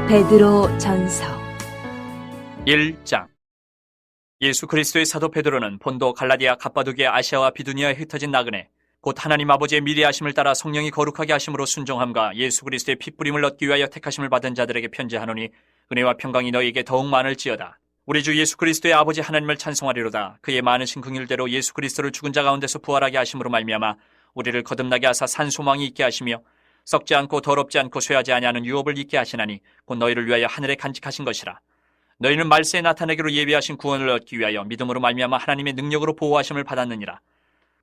베드로 전서 1장. 예수 그리스도의 사도 베드로는 본도, 갈라디아, 갑바도기아, 아시아와 비두니아에 흩어진 나그네 곧 하나님 아버지의 미리하심을 따라 성령이 거룩하게 하심으로 순종함과 예수 그리스도의 핏부림을 얻기 위하여 택하심을 받은 자들에게 편지하노니 은혜와 평강이 너희에게 더욱 많을지어다. 우리 주 예수 그리스도의 아버지 하나님을 찬송하리로다. 그의 많으신 긍휼대로 예수 그리스도를 죽은 자 가운데서 부활하게 하심으로 말미암아 우리를 거듭나게 하사 산 소망이 있게 하시며 썩지 않고 더럽지 않고 쇠하지 아니하는 유업을 있게 하시나니 곧 너희를 위하여 하늘에 간직하신 것이라. 너희는 말세에 나타내기로 예비하신 구원을 얻기 위하여 믿음으로 말미암아 하나님의 능력으로 보호하심을 받았느니라.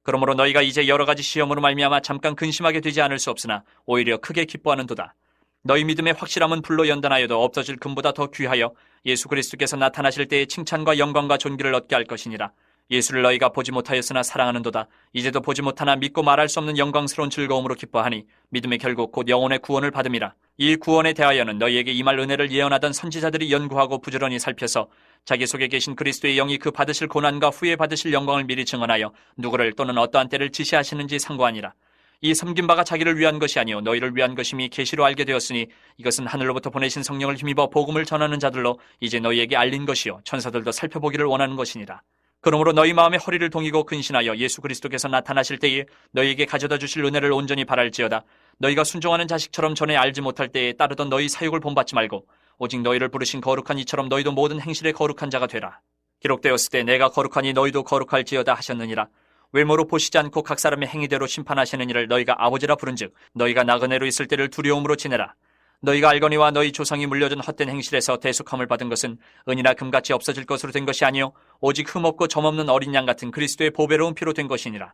그러므로 너희가 이제 여러 가지 시험으로 말미암아 잠깐 근심하게 되지 않을 수 없으나 오히려 크게 기뻐하는도다. 너희 믿음의 확실함은 불로 연단하여도 없어질 금보다 더 귀하여 예수 그리스도께서 나타나실 때에 칭찬과 영광과 존귀를 얻게 할 것이니라. 예수를 너희가 보지 못하였으나 사랑하는도다. 이제도 보지 못하나 믿고 말할 수 없는 영광스러운 즐거움으로 기뻐하니 믿음의 결국 곧 영혼의 구원을 받음이라. 이 구원에 대하여는 너희에게 임할 은혜를 예언하던 선지자들이 연구하고 부지런히 살펴서 자기 속에 계신 그리스도의 영이 그 받으실 고난과 후에 받으실 영광을 미리 증언하여 누구를 또는 어떠한 때를 지시하시는지 상고하니라. 이 섬긴 바가 자기를 위한 것이 아니요 너희를 위한 것임이 계시로 알게 되었으니 이것은 하늘로부터 보내신 성령을 힘입어 복음을 전하는 자들로 이제 너희에게 알린 것이요 천사들도 살펴보기를 원하는 것이니라. 그러므로 너희 마음에 허리를 동이고 근신하여 예수 그리스도께서 나타나실 때에 너희에게 가져다 주실 은혜를 온전히 바랄지어다. 너희가 순종하는 자식처럼 전에 알지 못할 때에 따르던 너희 사육을 본받지 말고 오직 너희를 부르신 거룩한 이처럼 너희도 모든 행실에 거룩한 자가 되라. 기록되었을 때 내가 거룩하니 너희도 거룩할지어다 하셨느니라. 외모로 보시지 않고 각 사람의 행위대로 심판하시는 이를 너희가 아버지라 부른즉 너희가 나그네로 있을 때를 두려움으로 지내라. 너희가 알거니와 너희 조상이 물려준 헛된 행실에서 대속함을 받은 것은 은이나 금같이 없어질 것으로 된 것이 아니요 오직 흠없고 점없는 어린 양 같은 그리스도의 보배로운 피로 된 것이니라.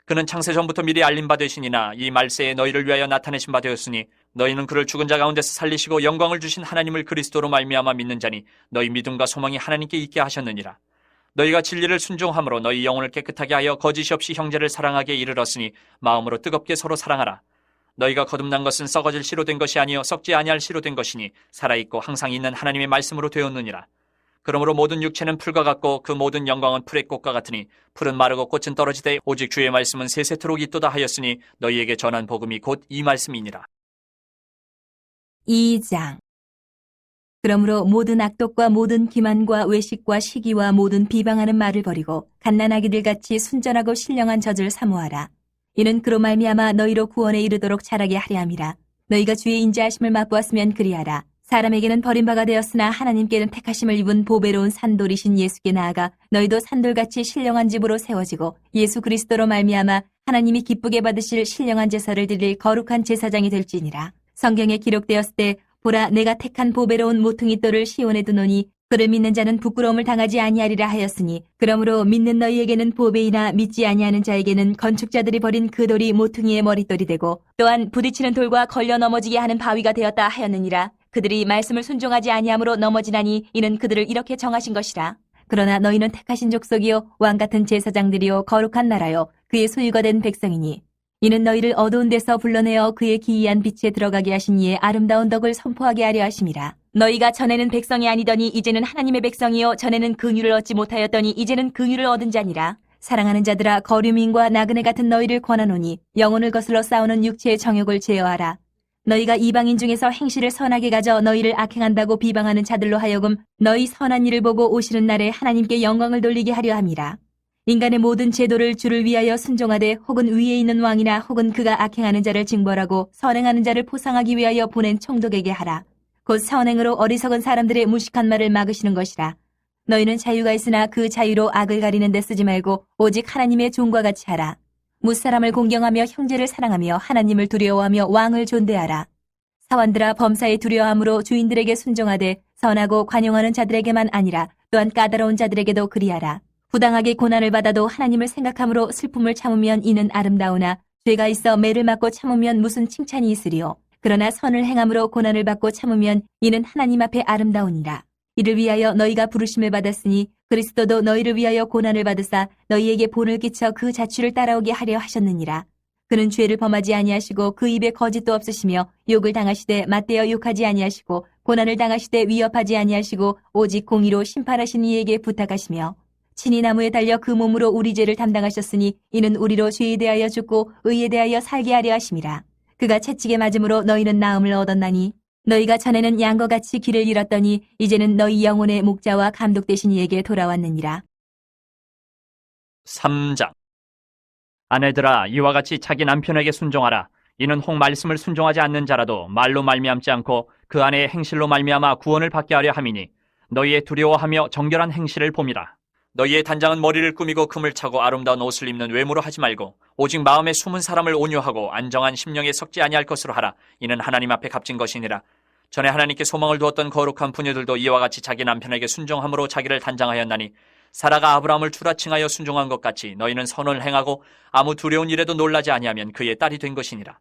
그는 창세 전부터 미리 알린 바 되시니나 이 말세에 너희를 위하여 나타내신 바 되었으니 너희는 그를 죽은 자 가운데서 살리시고 영광을 주신 하나님을 그리스도로 말미암아 믿는 자니 너희 믿음과 소망이 하나님께 있게 하셨느니라. 너희가 진리를 순종함으로 너희 영혼을 깨끗하게 하여 거짓이 없이 형제를 사랑하게 이르렀으니 마음으로 뜨겁게 서로 사랑하라. 너희가 거듭난 것은 썩어질 씨로 된 것이 아니요 썩지 아니할 씨로 된 것이니 살아있고 항상 있는 하나님의 말씀으로 되었느니라. 그러므로 모든 육체는 풀과 같고 그 모든 영광은 풀의 꽃과 같으니 풀은 마르고 꽃은 떨어지되 오직 주의 말씀은 세세토록 있도다 하였으니 너희에게 전한 복음이 곧 이 말씀이니라. 2장. 그러므로 모든 악독과 모든 기만과 외식과 시기와 모든 비방하는 말을 버리고 갓난아기들 같이 순전하고 신령한 젖을 사모하라. 이는 그로 말미암아 너희로 구원에 이르도록 자라게 하려 함이라. 너희가 주의 인자하심을 맛보았으면 그리하라. 사람에게는 버림바가 되었으나 하나님께는 택하심을 입은 보배로운 산돌이신 예수께 나아가 너희도 산돌같이 신령한 집으로 세워지고 예수 그리스도로 말미암아 하나님이 기쁘게 받으실 신령한 제사를 드릴 거룩한 제사장이 될지니라. 성경에 기록되었을 때 보라 내가 택한 보배로운 모퉁이 돌을 시온에 두노니 그를 믿는 자는 부끄러움을 당하지 아니하리라 하였으니 그러므로 믿는 너희에게는 보배이나 믿지 아니하는 자에게는 건축자들이 버린 그 돌이 모퉁이의 머릿돌이 되고 또한 부딪히는 돌과 걸려 넘어지게 하는 바위가 되었다 하였느니라. 그들이 말씀을 순종하지 아니함으로 넘어지나니 이는 그들을 이렇게 정하신 것이라. 그러나 너희는 택하신 족속이요 왕같은 제사장들이요 거룩한 나라요 그의 소유가 된 백성이니 이는 너희를 어두운 데서 불러내어 그의 기이한 빛에 들어가게 하신 이의 아름다운 덕을 선포하게 하려 하심이라. 너희가 전에는 백성이 아니더니 이제는 하나님의 백성이요 전에는 긍휼을 얻지 못하였더니 이제는 긍휼을 얻은 자니라. 사랑하는 자들아 거류민과 나그네 같은 너희를 권하노니 영혼을 거슬러 싸우는 육체의 정욕을 제어하라. 너희가 이방인 중에서 행실을 선하게 가져 너희를 악행한다고 비방하는 자들로 하여금 너희 선한 일을 보고 오시는 날에 하나님께 영광을 돌리게 하려 함이라. 인간의 모든 제도를 주를 위하여 순종하되 혹은 위에 있는 왕이나 혹은 그가 악행하는 자를 징벌하고 선행하는 자를 포상하기 위하여 보낸 총독에게 하라. 곧 선행으로 어리석은 사람들의 무식한 말을 막으시는 것이라. 너희는 자유가 있으나 그 자유로 악을 가리는 데 쓰지 말고 오직 하나님의 종과 같이 하라. 무사람을 공경하며 형제를 사랑하며 하나님을 두려워하며 왕을 존대하라. 사원들아 범사에 두려워함으로 주인들에게 순종하되 선하고 관용하는 자들에게만 아니라 또한 까다로운 자들에게도 그리하라. 부당하게 고난을 받아도 하나님을 생각함으로 슬픔을 참으면 이는 아름다우나 죄가 있어 매를 맞고 참으면 무슨 칭찬이 있으리요. 그러나 선을 행함으로 고난을 받고 참으면 이는 하나님 앞에 아름다우니라. 이를 위하여 너희가 부르심을 받았으니 그리스도도 너희를 위하여 고난을 받으사 너희에게 본을 끼쳐 그 자취를 따라오게 하려 하셨느니라. 그는 죄를 범하지 아니하시고 그 입에 거짓도 없으시며 욕을 당하시되 맞대어 욕하지 아니하시고 고난을 당하시되 위협하지 아니하시고 오직 공의로 심판하신 이에게 부탁하시며 친히 나무에 달려 그 몸으로 우리 죄를 담당하셨으니 이는 우리로 죄에 대하여 죽고 의에 대하여 살게 하려 하심이라. 그가 채찍에 맞음으로 너희는 나음을 얻었나니 너희가 전에는 양과 같이 길을 잃었더니 이제는 너희 영혼의 목자와 감독 되신 이에게 돌아왔느니라. 3장. 아내들아, 이와 같이 자기 남편에게 순종하라. 이는 혹 말씀을 순종하지 않는 자라도 말로 말미암지 않고 그 아내의 행실로 말미암아 구원을 받게 하려 함이니 너희의 두려워하며 정결한 행실을 봄이라. 너희의 단장은 머리를 꾸미고 금을 차고 아름다운 옷을 입는 외모로 하지 말고 오직 마음에 숨은 사람을 온유하고 안정한 심령에 섞지 아니할 것으로 하라. 이는 하나님 앞에 값진 것이니라. 전에 하나님께 소망을 두었던 거룩한 부녀들도 이와 같이 자기 남편에게 순종함으로 자기를 단장하였나니 사라가 아브라함을 추라칭하여 순종한 것 같이 너희는 선을 행하고 아무 두려운 일에도 놀라지 아니하면 그의 딸이 된 것이니라.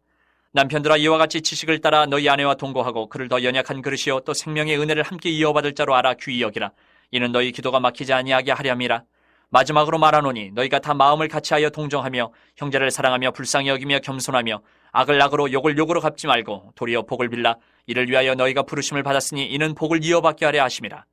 남편들아, 이와 같이 지식을 따라 너희 아내와 동거하고 그를 더 연약한 그릇이요 또 생명의 은혜를 함께 이어받을 자로 알아 귀히 여기라. 이는 너희 기도가 막히지 아니하게 하렴이라. 마지막으로 말하노니 너희가 다 마음을 같이하여 동정하며 형제를 사랑하며 불쌍히 여기며 겸손하며 악을 악으로 욕을 욕으로 갚지 말고 도리어 복을 빌라. 이를 위하여 너희가 부르심을 받았으니 이는 복을 이어받게 하려 하심이라.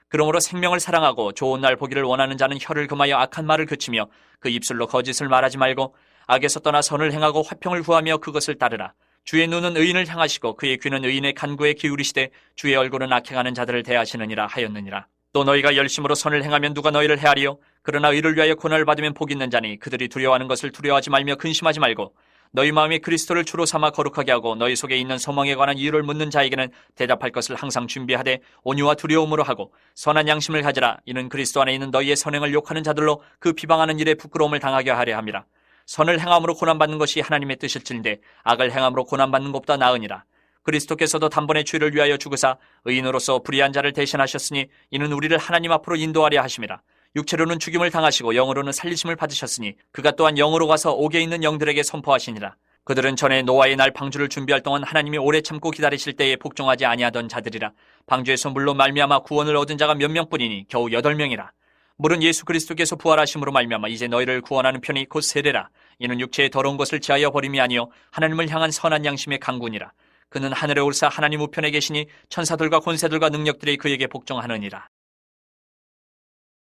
그러므로 생명을 사랑하고 좋은 날 보기를 원하는 자는 혀를 금하여 악한 말을 그치며 그 입술로 거짓을 말하지 말고 악에서 떠나 선을 행하고 화평을 구하며 그것을 따르라. 주의 눈은 의인을 향하시고 그의 귀는 의인의 간구에 기울이시되 주의 얼굴은 악행하는 자들을 대하시느니라 하였느니라. 또 너희가 열심으로 선을 행하면 누가 너희를 헤아리요? 그러나 의를 위하여 고난을 받으면 복 있는 자니 그들이 두려워하는 것을 두려워하지 말며 근심하지 말고 너희 마음이 그리스도를 주로 삼아 거룩하게 하고 너희 속에 있는 소망에 관한 이유를 묻는 자에게는 대답할 것을 항상 준비하되 온유와 두려움으로 하고 선한 양심을 가지라. 이는 그리스도 안에 있는 너희의 선행을 욕하는 자들로 그 비방하는 일에 부끄러움을 당하게 하려 함이라. 선을 행함으로 고난받는 것이 하나님의 뜻일진데 악을 행함으로 고난받는 것보다 나으니라. 그리스도께서도 단번에 죄를 위하여 죽으사 의인으로서 불의한 자를 대신하셨으니 이는 우리를 하나님 앞으로 인도하려 하심이라. 육체로는 죽임을 당하시고 영으로는 살리심을 받으셨으니 그가 또한 영으로 가서 옥에 있는 영들에게 선포하시니라. 그들은 전에 노아의 날 방주를 준비할 동안 하나님이 오래 참고 기다리실 때에 복종하지 아니하던 자들이라. 방주에서 물로 말미암아 구원을 얻은 자가 몇 명뿐이니 겨우 8명이라. 물은 예수 그리스도께서 부활하심으로 말미암아 이제 너희를 구원하는 편이 곧 세례라. 이는 육체의 더러운 것을 지하여 버림이 아니요 하나님을 향한 선한 양심의 강군이라. 그는 하늘에 올사 하나님 우편에 계시니 천사들과 권세들과 능력들이 그에게 복종하느니라.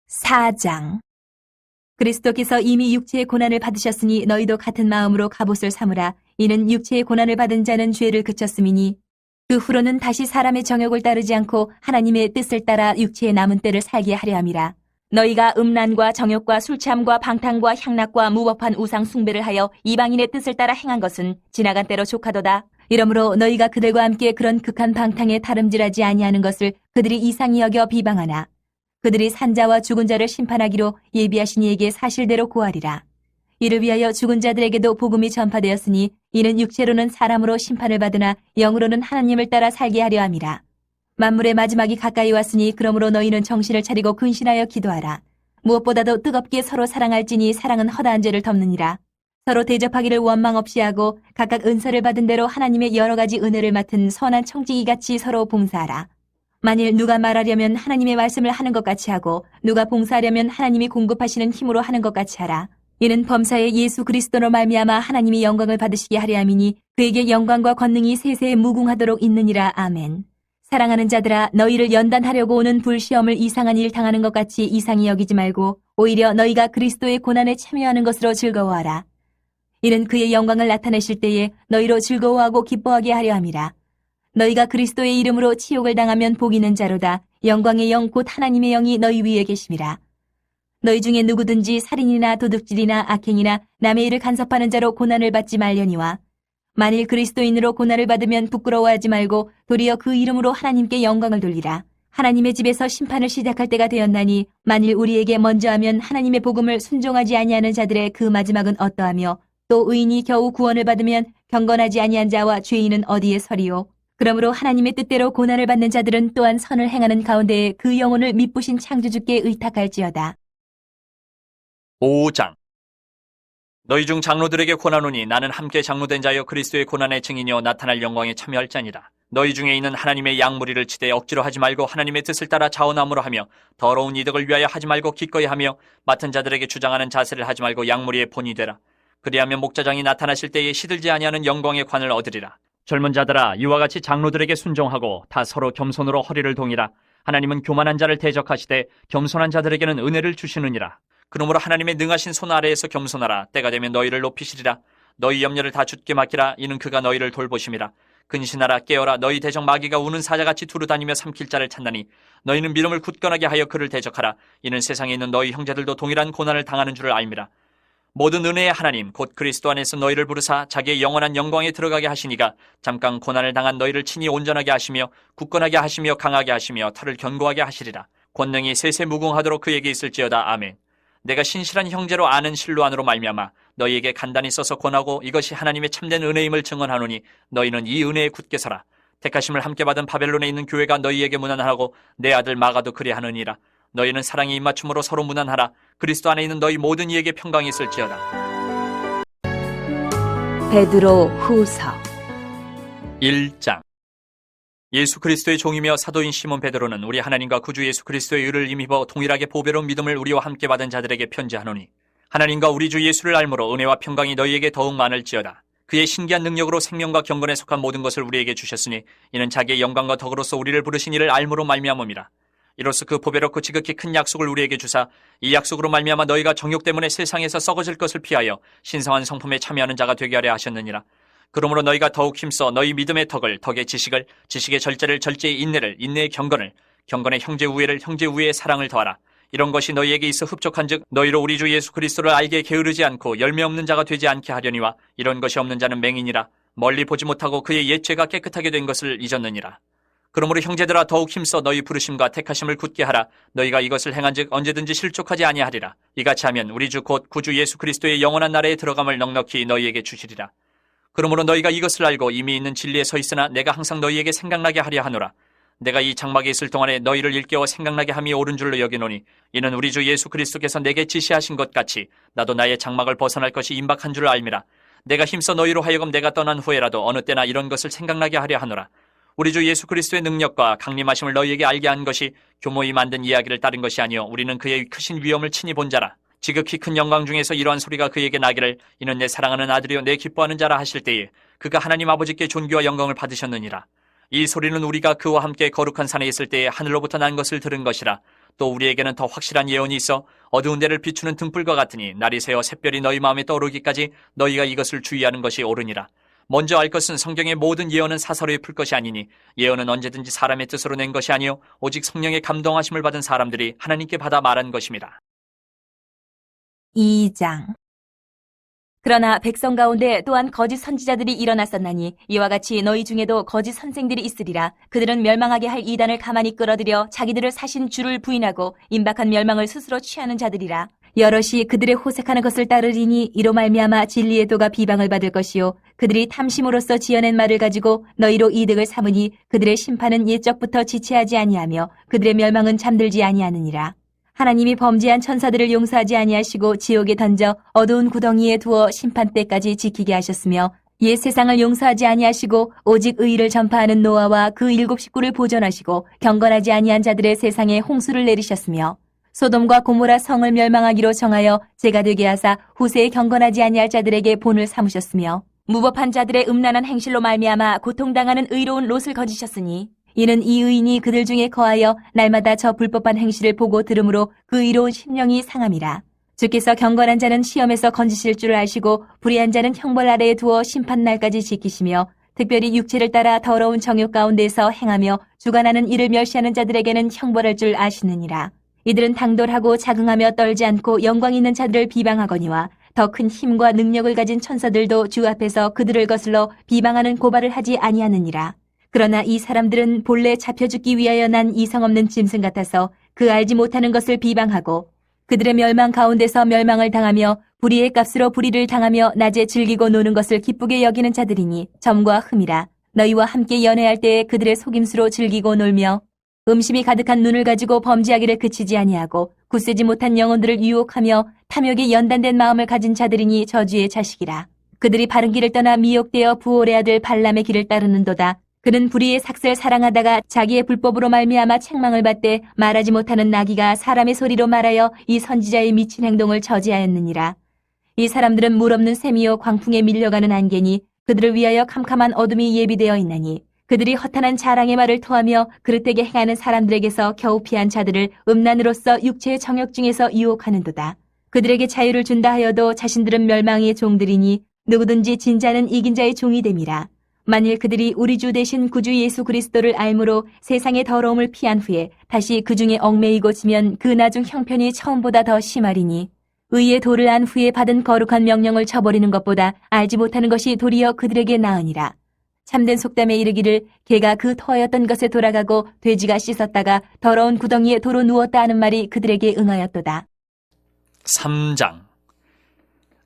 4장. 그리스도께서 이미 육체의 고난을 받으셨으니 너희도 같은 마음으로 갑옷을 삼으라. 이는 육체의 고난을 받은 자는 죄를 그쳤음이니 그 후로는 다시 사람의 정욕을 따르지 않고 하나님의 뜻을 따라 육체의 남은 때를 살게 하려 함이라. 너희가 음란과 정욕과 술취함과 방탕과 향락과 무법한 우상 숭배를 하여 이방인의 뜻을 따라 행한 것은 지나간 때로 족하도다. 이러므로 너희가 그들과 함께 그런 극한 방탕에 다름질하지 아니하는 것을 그들이 이상히 여겨 비방하나 그들이 산자와 죽은 자를 심판하기로 예비하신 이에게 사실대로 고하리라. 이를 위하여 죽은 자들에게도 복음이 전파되었으니 이는 육체로는 사람으로 심판을 받으나 영으로는 하나님을 따라 살게 하려 함이라. 만물의 마지막이 가까이 왔으니 그러므로 너희는 정신을 차리고 근신하여 기도하라. 무엇보다도 뜨겁게 서로 사랑할지니 사랑은 허다한 죄를 덮느니라. 서로 대접하기를 원망 없이 하고 각각 은사를 받은 대로 하나님의 여러 가지 은혜를 맡은 선한 청지기같이 서로 봉사하라. 만일 누가 말하려면 하나님의 말씀을 하는 것 같이 하고 누가 봉사하려면 하나님이 공급하시는 힘으로 하는 것 같이 하라. 이는 범사의 예수 그리스도로 말미암아 하나님이 영광을 받으시게 하려 함이니 그에게 영광과 권능이 세세에 무궁하도록 있느니라. 아멘. 사랑하는 자들아, 너희를 연단하려고 오는 불시험을 이상한 일 당하는 것 같이 이상히 여기지 말고 오히려 너희가 그리스도의 고난에 참여하는 것으로 즐거워하라. 이는 그의 영광을 나타내실 때에 너희로 즐거워하고 기뻐하게 하려 함이라. 너희가 그리스도의 이름으로 치욕을 당하면 복 있는 자로다. 영광의 영 곧 하나님의 영이 너희 위에 계심이라. 너희 중에 누구든지 살인이나 도둑질이나 악행이나 남의 일을 간섭하는 자로 고난을 받지 말려니와 만일 그리스도인으로 고난을 받으면 부끄러워하지 말고 도리어 그 이름으로 하나님께 영광을 돌리라. 하나님의 집에서 심판을 시작할 때가 되었나니 만일 우리에게 먼저 하면 하나님의 복음을 순종하지 아니하는 자들의 그 마지막은 어떠하며 또 의인이 겨우 구원을 받으면 경건하지 아니한 자와 죄인은 어디에 서리요. 그러므로 하나님의 뜻대로 고난을 받는 자들은 또한 선을 행하는 가운데에 그 영혼을 미쁘신 창조주께 의탁할지어다. 5장. 너희 중 장로들에게 권하노니 나는 함께 장로된 자여 그리스도의 고난의 증인이여 나타날 영광에 참여할 자니라. 너희 중에 있는 하나님의 양무리를 치되 억지로 하지 말고 하나님의 뜻을 따라 자원함으로 하며 더러운 이득을 위하여 하지 말고 기꺼이 하며 맡은 자들에게 주장하는 자세를 하지 말고 양무리의 본이 되라. 그리하면 목자장이 나타나실 때에 시들지 아니하는 영광의 관을 얻으리라. 젊은 자들아, 이와 같이 장로들에게 순종하고 다 서로 겸손으로 허리를 동이라. 하나님은 교만한 자를 대적하시되 겸손한 자들에게는 은혜를 주시느니라. 그러므로 하나님의 능하신 손 아래에서 겸손하라. 때가 되면 너희를 높이시리라. 너희 염려를 다 주께 맡기라. 이는 그가 너희를 돌보심이라. 근신하라 깨어라 너희 대적 마귀가 우는 사자같이 두루 다니며 삼킬 자를 찾나니 너희는 미름을 굳건하게 하여 그를 대적하라. 이는 세상에 있는 너희 형제들도 동일한 고난을 당하는 줄을 알미라. 모든 은혜의 하나님 곧 그리스도 안에서 너희를 부르사 자기의 영원한 영광에 들어가게 하시니가 잠깐 고난을 당한 너희를 친히 온전하게 하시며 굳건하게 하시며 강하게 하시며 털을 견고하게 하시리라. 권능이 세세무궁하도록 그에게 있을지어다. 아멘. 내가 신실한 형제로 아는 실로 안으로 말미암아 너희에게 간단히 써서 권하고 이것이 하나님의 참된 은혜임을 증언하노니 너희는 이 은혜에 굳게 서라. 택하심을 함께 받은 바벨론에 있는 교회가 너희에게 문안하고 내 아들 마가도 그리하느니라. 너희는 사랑의 입맞춤으로 서로 문안하라. 그리스도 안에 있는 너희 모든 이에게 평강이 있을지어다. 베드로 후서 1장. 예수 그리스도의 종이며 사도인 시몬 베드로는 우리 하나님과 구주 예수 그리스도의 의를 힘입어 동일하게 보배로운 믿음을 우리와 함께 받은 자들에게 편지하노니 하나님과 우리 주 예수를 알므로 은혜와 평강이 너희에게 더욱 많을지어다. 그의 신기한 능력으로 생명과 경건에 속한 모든 것을 우리에게 주셨으니 이는 자기의 영광과 덕으로서 우리를 부르신 이를 알므로 말미암음이라. 이로써 그 보배롭고 지극히 큰 약속을 우리에게 주사 이 약속으로 말미암아 너희가 정욕 때문에 세상에서 썩어질 것을 피하여 신성한 성품에 참여하는 자가 되게 하려 하셨느니라. 그러므로 너희가 더욱 힘써 너희 믿음의 덕을, 덕의 지식을, 지식의 절제를, 절제의 인내를, 인내의 경건을, 경건의 형제 우애를, 형제 우애의 사랑을 더하라. 이런 것이 너희에게 있어 흡족한즉 너희로 우리 주 예수 그리스도를 알게 게으르지 않고 열매 없는 자가 되지 않게 하려니와 이런 것이 없는 자는 맹인이라 멀리 보지 못하고 그의 옛 죄가 깨끗하게 된 것을 잊었느니라. 그러므로 형제들아 더욱 힘써 너희 부르심과 택하심을 굳게 하라. 너희가 이것을 행한즉 언제든지 실족하지 아니하리라. 이같이 하면 우리 주 곧 구주 예수 그리스도의 영원한 나라에 들어감을 넉넉히 너희에게 주시리라. 그러므로 너희가 이것을 알고 이미 있는 진리에 서 있으나 내가 항상 너희에게 생각나게 하려 하노라. 내가 이 장막에 있을 동안에 너희를 일깨워 생각나게 함이 옳은 줄로 여기노니 이는 우리 주 예수 그리스도께서 내게 지시하신 것 같이 나도 나의 장막을 벗어날 것이 임박한 줄을 알미라. 내가 힘써 너희로 하여금 내가 떠난 후에라도 어느 때나 이런 것을 생각나게 하려 하노라. 우리 주 예수 그리스도의 능력과 강림하심을 너희에게 알게 한 것이 교모히 만든 이야기를 따른 것이 아니요 우리는 그의 크신 위엄을 친히 본 자라. 지극히 큰 영광 중에서 이러한 소리가 그에게 나기를 이는 내 사랑하는 아들이요 내 기뻐하는 자라 하실 때에 그가 하나님 아버지께 존귀와 영광을 받으셨느니라. 이 소리는 우리가 그와 함께 거룩한 산에 있을 때에 하늘로부터 난 것을 들은 것이라. 또 우리에게는 더 확실한 예언이 있어 어두운 데를 비추는 등불과 같으니 날이 새어 샛별이 너희 마음에 떠오르기까지 너희가 이것을 주의하는 것이 옳으니라. 먼저 알 것은 성경의 모든 예언은 사설에 풀 것이 아니니 예언은 언제든지 사람의 뜻으로 낸 것이 아니요 오직 성령의 감동하심을 받은 사람들이 하나님께 받아 말한 것임이라. 2장. 그러나 백성 가운데 또한 거짓 선지자들이 일어났었나니 이와 같이 너희 중에도 거짓 선생들이 있으리라. 그들은 멸망하게 할 이단을 가만히 끌어들여 자기들을 사신 주를 부인하고 임박한 멸망을 스스로 취하는 자들이라. 여럿이 그들의 호색하는 것을 따르리니 이로 말미암아 진리의 도가 비방을 받을 것이요 그들이 탐심으로써 지어낸 말을 가지고 너희로 이득을 삼으니 그들의 심판은 옛적부터 지체하지 아니하며 그들의 멸망은 잠들지 아니하느니라. 하나님이 범죄한 천사들을 용서하지 아니하시고 지옥에 던져 어두운 구덩이에 두어 심판 때까지 지키게 하셨으며 옛 세상을 용서하지 아니하시고 오직 의를 전파하는 노아와 그 7 식구를 보존하시고 경건하지 아니한 자들의 세상에 홍수를 내리셨으며 소돔과 고모라 성을 멸망하기로 정하여 죄가 되게 하사 후세에 경건하지 아니할 자들에게 본을 삼으셨으며 무법한 자들의 음란한 행실로 말미암아 고통당하는 의로운 롯을 거지셨으니 이는 이 의인이 그들 중에 거하여 날마다 저 불법한 행실을 보고 들으므로 그 의로운 심령이 상함이라. 주께서 경건한 자는 시험에서 건지실 줄을 아시고 불의한 자는 형벌 아래에 두어 심판날까지 지키시며 특별히 육체를 따라 더러운 정욕 가운데서 행하며 주관하는 이를 멸시하는 자들에게는 형벌할 줄 아시느니라. 이들은 당돌하고 자긍하며 떨지 않고 영광 있는 자들을 비방하거니와 더 큰 힘과 능력을 가진 천사들도 주 앞에서 그들을 거슬러 비방하는 고발을 하지 아니하느니라. 그러나 이 사람들은 본래 잡혀 죽기 위하여 난 이성 없는 짐승 같아서 그 알지 못하는 것을 비방하고 그들의 멸망 가운데서 멸망을 당하며 불의의 값으로 불의를 당하며 낮에 즐기고 노는 것을 기쁘게 여기는 자들이니 점과 흠이라. 너희와 함께 연애할 때에 그들의 속임수로 즐기고 놀며 음심이 가득한 눈을 가지고 범죄하기를 그치지 아니하고 굳세지 못한 영혼들을 유혹하며 탐욕에 연단된 마음을 가진 자들이니 저주의 자식이라. 그들이 바른 길을 떠나 미혹되어 부올의 아들 발람의 길을 따르는도다. 그는 불의의 삭슬 사랑하다가 자기의 불법으로 말미암아 책망을 받되 말하지 못하는 나귀가 사람의 소리로 말하여 이 선지자의 미친 행동을 저지하였느니라. 이 사람들은 물 없는 샘이요 광풍에 밀려가는 안개니 그들을 위하여 캄캄한 어둠이 예비되어 있나니 그들이 허탄한 자랑의 말을 토하며 그릇되게 행하는 사람들에게서 겨우 피한 자들을 음란으로서 육체의 정욕 중에서 유혹하는도다. 그들에게 자유를 준다 하여도 자신들은 멸망의 종들이니 누구든지 진자는 이긴 자의 종이 됨이라. 만일 그들이 우리 주 대신 구주 예수 그리스도를 알므로 세상의 더러움을 피한 후에 다시 그 중에 얽매이고 지면 그 나중 형편이 처음보다 더 심하리니 의의 도를 안 후에 받은 거룩한 명령을 저버리는 것보다 알지 못하는 것이 도리어 그들에게 나으니라. 참된 속담에 이르기를 개가 그 터였던 것에 돌아가고 돼지가 씻었다가 더러운 구덩이에 도로 누웠다 하는 말이 그들에게 응하였도다. 3장.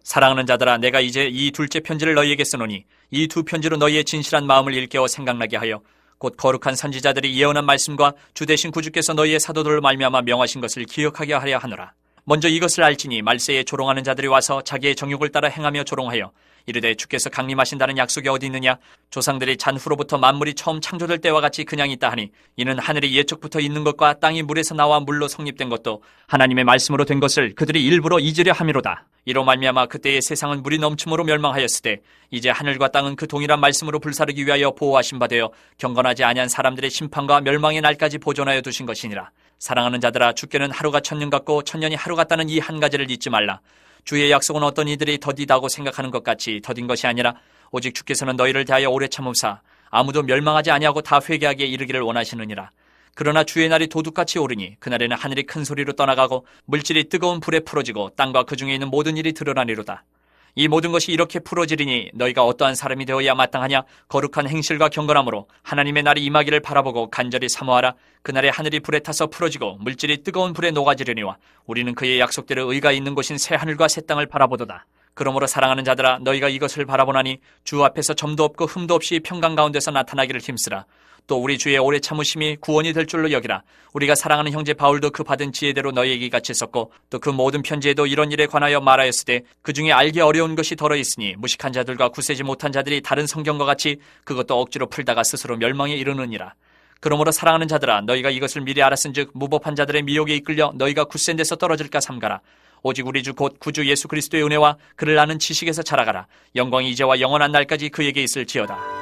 사랑하는 자들아, 내가 이제 이 둘째 편지를 너희에게 쓰노니 이 두 편지로 너희의 진실한 마음을 일깨워 생각나게 하여 곧 거룩한 선지자들이 예언한 말씀과 주 대신 구주께서 너희의 사도들을 말미암아 명하신 것을 기억하게 하려 하노라. 먼저 이것을 알지니 말세에 조롱하는 자들이 와서 자기의 정욕을 따라 행하며 조롱하여 이르되 주께서 강림하신다는 약속이 어디 있느냐? 조상들이 잔후로부터 만물이 처음 창조될 때와 같이 그냥 있다 하니 이는 하늘이 예적부터 있는 것과 땅이 물에서 나와 물로 성립된 것도 하나님의 말씀으로 된 것을 그들이 일부러 잊으려 함이로다. 이로 말미암아 그때의 세상은 물이 넘침으로 멸망하였으되 이제 하늘과 땅은 그 동일한 말씀으로 불사르기 위하여 보호하신 바 되어 경건하지 아니한 사람들의 심판과 멸망의 날까지 보존하여 두신 것이니라. 사랑하는 자들아, 주께는 하루가 천년 같고 천년이 하루 같다는 이 한 가지를 잊지 말라. 주의 약속은 어떤 이들이 더디다고 생각하는 것 같이 더딘 것이 아니라 오직 주께서는 너희를 대하여 오래 참으사 아무도 멸망하지 아니하고 다 회개하게 이르기를 원하시느니라. 그러나 주의 날이 도둑같이 오르니 그날에는 하늘이 큰 소리로 떠나가고 물질이 뜨거운 불에 풀어지고 땅과 그 중에 있는 모든 일이 드러나리로다. 이 모든 것이 이렇게 풀어지리니 너희가 어떠한 사람이 되어야 마땅하냐? 거룩한 행실과 경건함으로 하나님의 날이 임하기를 바라보고 간절히 사모하라. 그날에 하늘이 불에 타서 풀어지고 물질이 뜨거운 불에 녹아지려니와 우리는 그의 약속대로 의가 있는 곳인 새 하늘과 새 땅을 바라보도다. 그러므로 사랑하는 자들아, 너희가 이것을 바라보나니 주 앞에서 점도 없고 흠도 없이 평강 가운데서 나타나기를 힘쓰라. 또 우리 주의 오래 참으심이 구원이 될 줄로 여기라. 우리가 사랑하는 형제 바울도 그 받은 지혜대로 너희에게 같이 썼고 또 그 모든 편지에도 이런 일에 관하여 말하였으되 그 중에 알기 어려운 것이 덜어 있으니 무식한 자들과 구세지 못한 자들이 다른 성경과 같이 그것도 억지로 풀다가 스스로 멸망에 이르느니라. 그러므로 사랑하는 자들아, 너희가 이것을 미리 알았은즉 무법한 자들의 미혹에 이끌려 너희가 굳센 데서 떨어질까 삼가라. 오직 우리 주 곧 구주 예수 그리스도의 은혜와 그를 아는 지식에서 자라가라. 영광이 이제와 영원한 날까지 그에게 있을지어다.